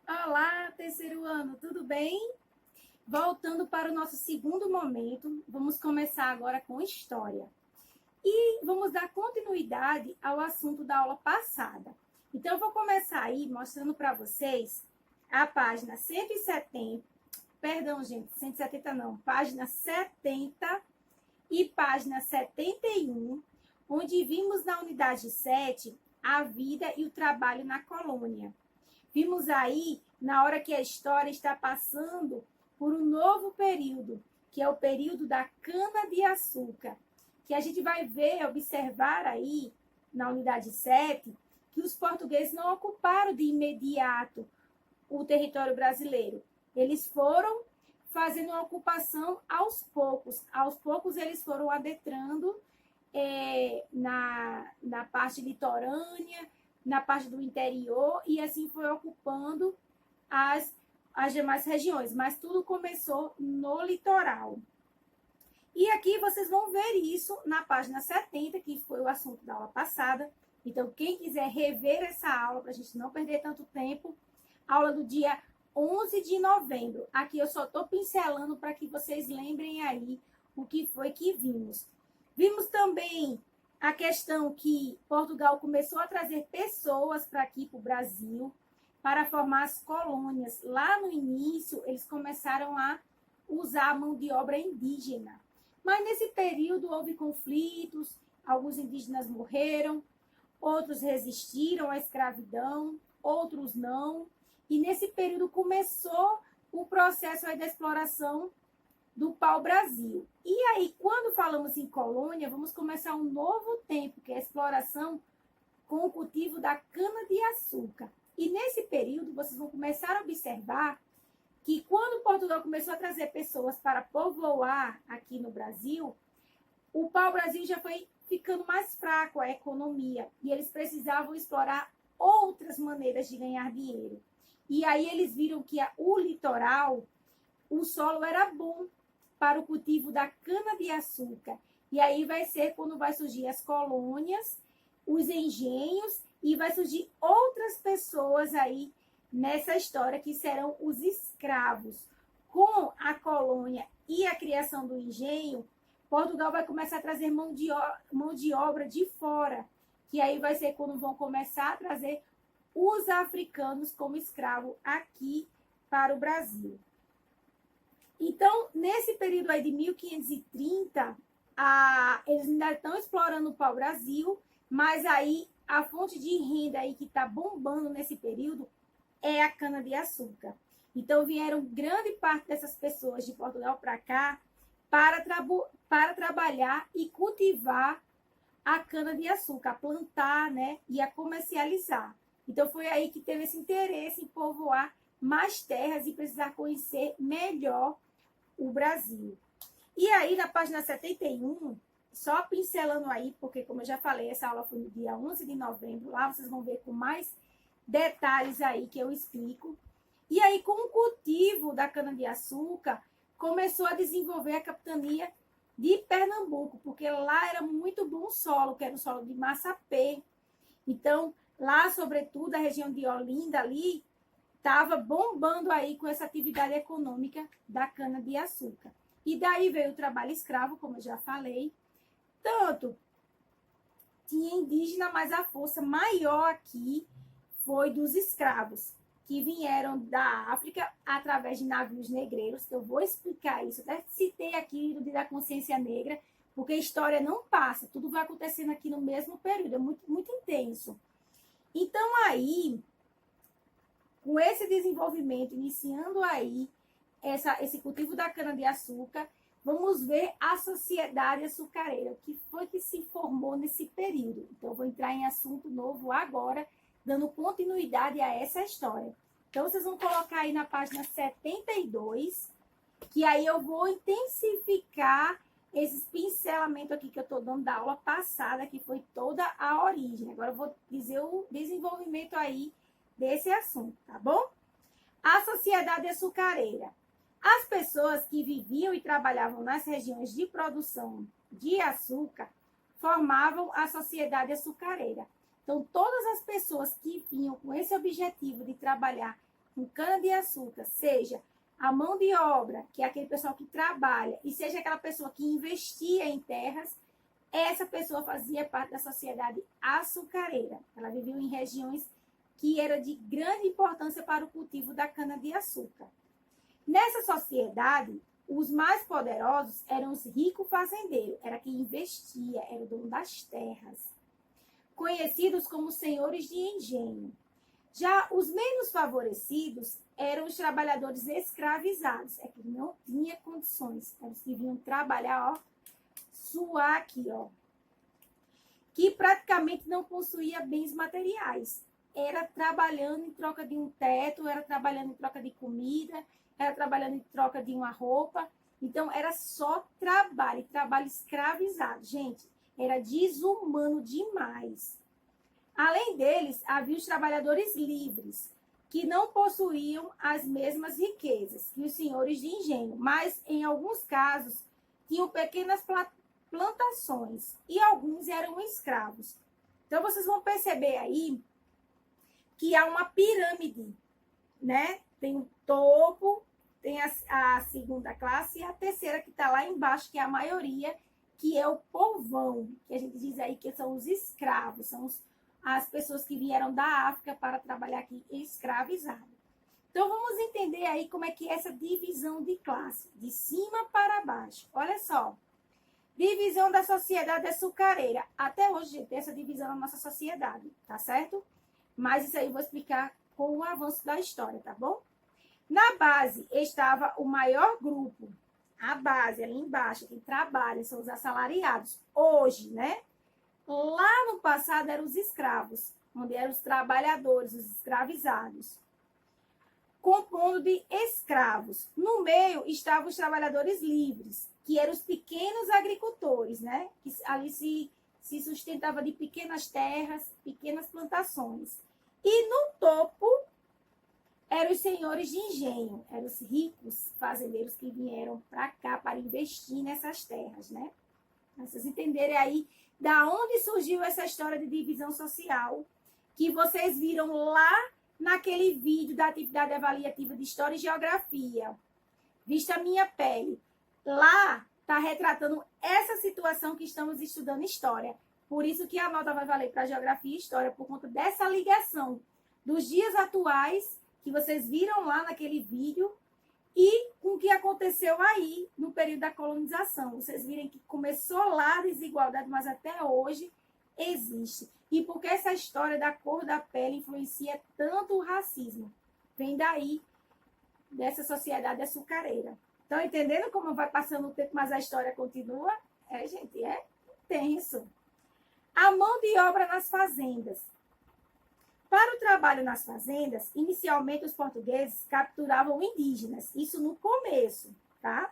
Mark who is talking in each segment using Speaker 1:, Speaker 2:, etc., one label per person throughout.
Speaker 1: Olá, terceiro ano, tudo bem? Voltando para o nosso segundo momento, vamos começar agora com história. E vamos dar continuidade ao assunto da aula passada. Então, eu vou começar aí mostrando para vocês a página 170, perdão, gente, 170 não, página 70 e página 71, onde vimos na unidade 7 a vida e o trabalho na colônia. Vimos aí, na hora que a história está passando por um novo período, que é o período da cana-de-açúcar, que a gente vai ver, observar aí, na unidade 7, que os portugueses não ocuparam de imediato o território brasileiro. Eles foram fazendo uma ocupação aos poucos. Aos poucos, eles foram adentrando na parte litorânea, na parte do interior, e assim foi ocupando as demais regiões. Mas tudo começou no litoral. E aqui vocês vão ver isso na página 70, que foi o assunto da aula passada. Então, quem quiser rever essa aula, para a gente não perder tanto tempo, aula do dia 11 de novembro. Aqui eu só estou pincelando para que vocês lembrem aí o que foi que vimos. Vimos também a questão que Portugal começou a trazer pessoas para aqui, para o Brasil, para formar as colônias. Lá no início, eles começaram a usar a mão de obra indígena. Mas nesse período houve conflitos, alguns indígenas morreram, outros resistiram à escravidão, outros não. E nesse período começou o processo aí da exploração do pau-brasil. E aí, quando falamos em colônia, vamos começar um novo tempo, que é a exploração com o cultivo da cana-de-açúcar. E nesse período, vocês vão começar a observar que quando Portugal começou a trazer pessoas para povoar aqui no Brasil, o pau-brasil já foi ficando mais fraco, a economia, e eles precisavam explorar outras maneiras de ganhar dinheiro. E aí eles viram que o litoral, o solo era bom para o cultivo da cana-de-açúcar. E aí vai ser quando vai surgir as colônias, os engenhos, e vai surgir outras pessoas aí nessa história que serão os escravos. Com a colônia e a criação do engenho, Portugal vai começar a trazer mão de obra de fora, que aí vai ser quando vão começar a trazer os africanos como escravo aqui para o Brasil. Então, nesse período aí de 1530, eles ainda estão explorando o pau-brasil, mas aí a fonte de renda aí que está bombando nesse período é a cana-de-açúcar. Então, vieram grande parte dessas pessoas de Portugal para cá para trabalhar e cultivar a cana-de-açúcar, a plantar, né, e a comercializar. Então, foi aí que teve esse interesse em povoar mais terras e precisar conhecer melhor o Brasil. E aí, na página 71, só pincelando aí, porque, como eu já falei, essa aula foi no dia 11 de novembro, lá vocês vão ver com mais detalhes aí que eu explico. E aí, com o cultivo da cana-de-açúcar, começou a desenvolver a capitania de Pernambuco, porque lá era muito bom o solo, que era o solo de Massapê. Então, lá, sobretudo, a região de Olinda ali, estava bombando aí com essa atividade econômica da cana-de-açúcar. E daí veio o trabalho escravo, como eu já falei. Tanto tinha indígena, mas a força maior aqui foi dos escravos, que vieram da África através de navios negreiros, que eu vou explicar isso. Até citei aqui no Dia da Consciência Negra, porque a história não passa, tudo vai acontecendo aqui no mesmo período, é muito, muito intenso. Então, aí, com esse desenvolvimento, iniciando aí esse cultivo da cana-de-açúcar, vamos ver a sociedade açucareira, o que foi que se formou nesse período. Então, eu vou entrar em assunto novo agora, dando continuidade a essa história. Então, vocês vão colocar aí na página 72, que aí eu vou intensificar esses pincelamentos aqui que eu estou dando da aula passada, que foi toda a origem. Agora eu vou dizer o desenvolvimento aí desse assunto, tá bom? A sociedade açucareira. As pessoas que viviam e trabalhavam nas regiões de produção de açúcar formavam a sociedade açucareira. Então, todas as pessoas que vinham com esse objetivo de trabalhar com cana-de-açúcar, seja a mão de obra, que é aquele pessoal que trabalha, e seja aquela pessoa que investia em terras, essa pessoa fazia parte da sociedade açucareira. Ela vivia em regiões que eram de grande importância para o cultivo da cana-de-açúcar. Nessa sociedade, os mais poderosos eram os ricos fazendeiros, era quem investia, era o dono das terras, conhecidos como senhores de engenho. Já os menos favorecidos eram os trabalhadores escravizados, é que não tinha condições, eles que vinham trabalhar, ó, suar aqui, ó, que praticamente não possuía bens materiais. Era trabalhando em troca de um teto, era trabalhando em troca de comida, era trabalhando em troca de uma roupa. Então, era só trabalho, trabalho escravizado. Gente, era desumano demais. Além deles, havia os trabalhadores livres, que não possuíam as mesmas riquezas que os senhores de engenho, mas, em alguns casos, tinham pequenas plantações e alguns eram escravos. Então, vocês vão perceber aí que há uma pirâmide, né? Tem o topo, tem a segunda classe e a terceira que está lá embaixo, que é a maioria, que é o povão, que a gente diz aí que são os escravos, são as pessoas que vieram da África para trabalhar aqui escravizadas. Então, vamos entender aí como é que é essa divisão de classe, de cima para baixo. Olha só, divisão da sociedade açucareira. Até hoje, gente, tem essa divisão na nossa sociedade, tá certo? Mas isso aí eu vou explicar com o avanço da história, tá bom? Na base estava o maior grupo, a base ali embaixo, quem trabalha, são os assalariados. Hoje, né? Lá no passado eram os escravos, onde eram os trabalhadores, os escravizados, compondo de escravos. No meio estavam os trabalhadores livres, que eram os pequenos agricultores, né? Que ali se sustentava de pequenas terras, pequenas plantações. E no topo eram os senhores de engenho, eram os ricos fazendeiros que vieram para cá para investir nessas terras, né? Pra vocês entenderem aí da onde surgiu essa história de divisão social que vocês viram lá naquele vídeo da atividade avaliativa de História e Geografia. Vista a minha pele. Lá está retratando essa situação que estamos estudando História. Por isso que a nota vai valer para Geografia e História, por conta dessa ligação dos dias atuais que vocês viram lá naquele vídeo e com o que aconteceu aí no período da colonização. Vocês viram que começou lá a desigualdade, mas até hoje existe. E por que essa história da cor da pele influencia tanto o racismo? Vem daí, dessa sociedade açucareira. Estão entendendo como vai passando o tempo, mas a história continua? É, gente, é intenso. A mão de obra nas fazendas. Para o trabalho nas fazendas, inicialmente os portugueses capturavam indígenas, isso no começo, tá?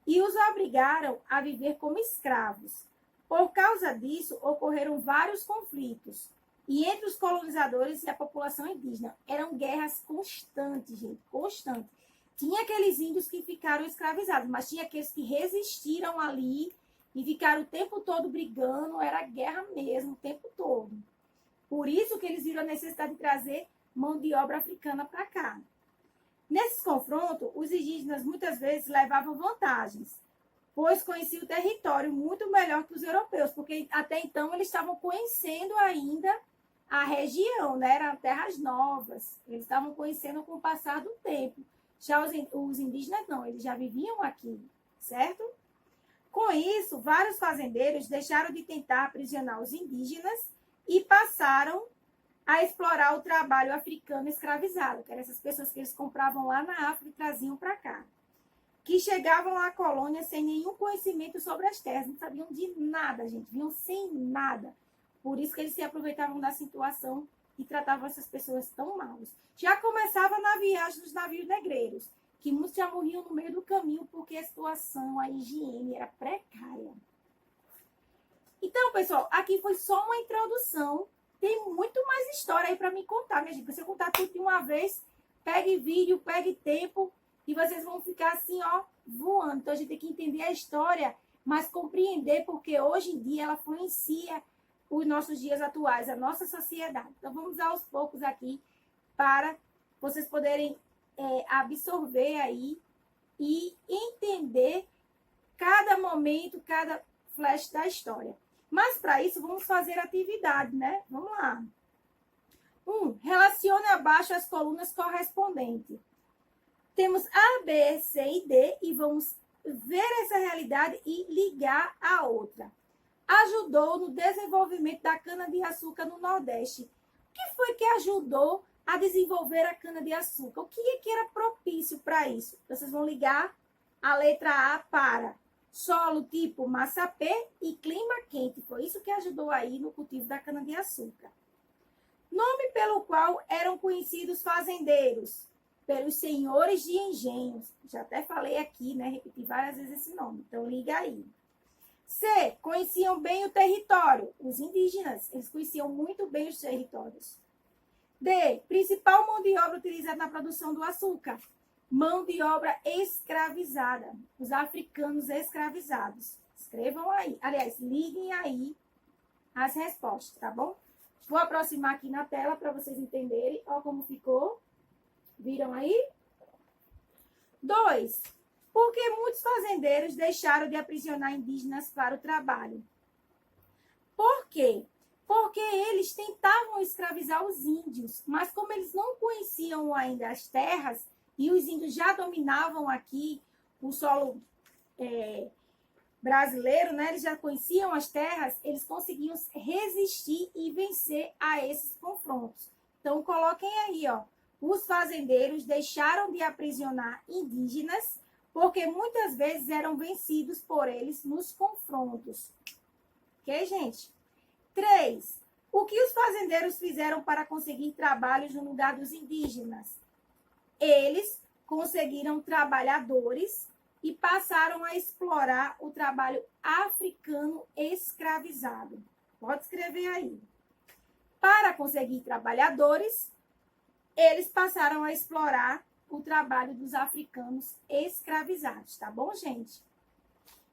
Speaker 1: E os obrigaram a viver como escravos. Por causa disso, ocorreram vários conflitos. E entre os colonizadores e a população indígena, eram guerras constantes, gente, constantes. Tinha aqueles índios que ficaram escravizados, mas tinha aqueles que resistiram ali e ficaram o tempo todo brigando, era guerra mesmo, o tempo todo. Por isso que eles viram a necessidade de trazer mão de obra africana para cá. Nesses confrontos, os indígenas muitas vezes levavam vantagens, pois conheciam o território muito melhor que os europeus, porque até então eles estavam conhecendo ainda a região, né? Eram terras novas, eles estavam conhecendo com o passar do tempo. Já os indígenas não, eles já viviam aqui, certo? Com isso, vários fazendeiros deixaram de tentar aprisionar os indígenas e passaram a explorar o trabalho africano escravizado, que eram essas pessoas que eles compravam lá na África e traziam para cá, que chegavam à colônia sem nenhum conhecimento sobre as terras, não sabiam de nada, gente, vinham sem nada. Por isso que eles se aproveitavam da situação e tratavam essas pessoas tão mal. Já começava na viagem dos navios negreiros, que muitos já morriam no meio do caminho porque a situação, a higiene era precária. Então, pessoal, aqui foi só uma introdução. Tem muito mais história aí para me contar, minha gente. Se eu contar tudo de uma vez, pegue vídeo, pegue tempo e vocês vão ficar assim, ó, voando. Então, a gente tem que entender a história, mas compreender porque hoje em dia ela influencia os nossos dias atuais, a nossa sociedade. Então, vamos aos poucos aqui para vocês poderem absorver aí e entender cada momento, cada flash da história. Mas para isso, vamos fazer atividade, né? Vamos lá. 1. Relacione abaixo as colunas correspondentes. Temos A, B, C e D e vamos ver essa realidade e ligar a outra. Ajudou no desenvolvimento da cana-de-açúcar no Nordeste. O que foi que ajudou a desenvolver a cana-de-açúcar? O que era propício para isso? Vocês vão ligar a letra A para solo tipo massapê e clima quente. Foi isso que ajudou aí no cultivo da cana-de-açúcar. Nome pelo qual eram conhecidos fazendeiros, pelos senhores de engenhos. Já até falei aqui, né? Repeti várias vezes esse nome. Então, liga aí. C. Conheciam bem o território. Os indígenas, eles conheciam muito bem os territórios. D. Principal mão de obra utilizada na produção do açúcar. Mão de obra escravizada. Os africanos escravizados. Escrevam aí. Aliás, liguem aí as respostas, tá bom? Vou aproximar aqui na tela para vocês entenderem. Olha como ficou. Viram aí? 2. Por que muitos fazendeiros deixaram de aprisionar indígenas para o trabalho? Por quê? Porque eles tentavam escravizar os índios, mas como eles não conheciam ainda as terras, e os índios já dominavam aqui o solo brasileiro, né? Eles já conheciam as terras, eles conseguiam resistir e vencer a esses confrontos. Então, coloquem aí, ó. Os fazendeiros deixaram de aprisionar indígenas porque muitas vezes eram vencidos por eles nos confrontos. Ok, gente? 3. O que os fazendeiros fizeram para conseguir trabalhos no lugar dos indígenas? Eles conseguiram trabalhadores e passaram a explorar o trabalho africano escravizado. Pode escrever aí. Para conseguir trabalhadores, eles passaram a explorar o trabalho dos africanos escravizados, tá bom, gente?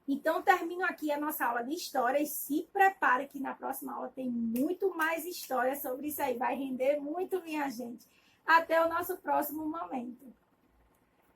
Speaker 1: Então, termino aqui a nossa aula de história e se prepare que na próxima aula tem muito mais história sobre isso aí. Vai render muito, minha gente. Até o nosso próximo momento.